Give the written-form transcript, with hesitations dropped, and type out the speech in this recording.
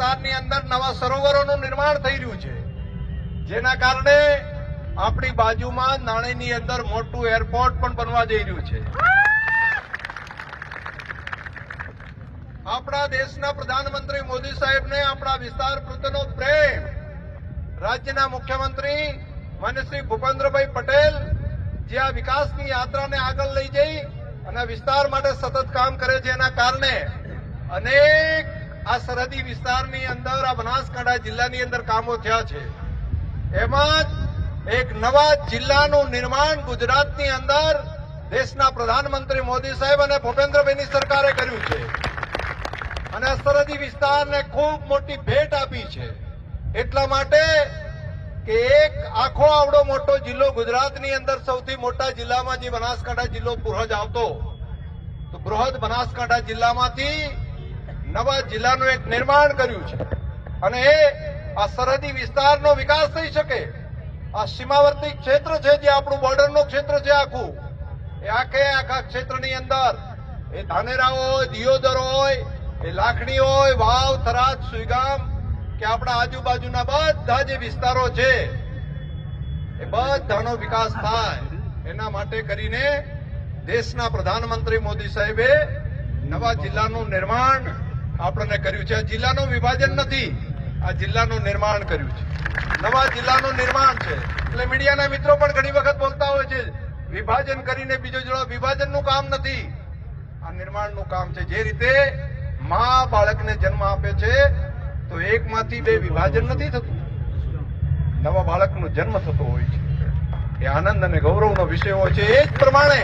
વિસ્તારની અંદર નવા સરોવરોનું નિર્માણ થઈ રહ્યું છે, જેના કારણે આપણી બાજુમાં નાણીની અંદર મોટું એરપોર્ટ પણ બનવા જઈ રહ્યું છે. આપણા દેશના પ્રધાનમંત્રી મોદી સાહેબને આપણા વિસ્તાર પ્રત્યેનો પ્રેમ, રાજ્યના મુખ્યમંત્રી માન્ય શ્રી ભૂપેન્દ્રભાઈ પટેલ જે આ વિકાસની યાત્રાને આગળ લઈ જઈ અને વિસ્તાર માટે સતત કામ કરે છે, એના કારણે અનેક આ સરહદી વિસ્તારની અંદર, આ બનાસકાંઠા જિલ્લાની અંદર કામો થયા છે. એમાં જ એક નવા જિલ્લાનું નિર્માણ ગુજરાતની અંદર દેશના પ્રધાનમંત્રી મોદી સાહેબ અને ભૂપેન્દ્રભાઈની સરકારે કર્યું છે અને સરહદી વિસ્તારને ખૂબ મોટી ભેટ આપી છે. એટલા માટે કે એક આખો આવડો મોટો જિલ્લો ગુજરાતની અંદર સૌથી મોટા જિલ્લામાં જે બનાસકાંઠા જિલ્લો બૃહદ આવતો, તો બૃહદ બનાસકાંઠા જિલ્લામાંથી નવા જિલ્લાનું એક નિર્માણ કર્યું છે અને એ આ સરહદી વિસ્તારનો વિકાસ થઈ શકે. આ સીમાવર્તી ક્ષેત્ર છે, જે આપણું બોર્ડરનું ક્ષેત્ર છે આખું, એ આખા ક્ષેત્રની અંદર એ ધાનેરા હોય, દિયોદર હોય, એ લાખણી હોય, વાવ, થરાદ, સુઈગામ કે આપણા આજુબાજુના બધા જે વિસ્તારો છે એ બધાનો વિકાસ થાય, એના માટે કરીને દેશના પ્રધાનમંત્રી મોદી સાહેબે નવા જિલ્લાનું નિર્માણ આપણને કર્યું છે. આ જિલ્લાનું વિભાજન નથી, આ જિલ્લાનું નિર્માણ કર્યું છે, નવા જિલ્લાનું નિર્માણ છે. એટલે મીડિયાના મિત્રો પણ ઘણી વખત બોલતા હોય છે વિભાજન કરીને બીજો જિલ્લો. વિભાજનનું કામ નથી, આ નિર્માણનું કામ છે. જે રીતે મા બાળકને જન્મ આપે છે તો એકમાંથી બે વિભાજન નથી થતું, નવા બાળકનો જન્મ થતો હોય છે. એ આનંદ અને ગૌરવનો વિષય હોય છે. એ જ પ્રમાણે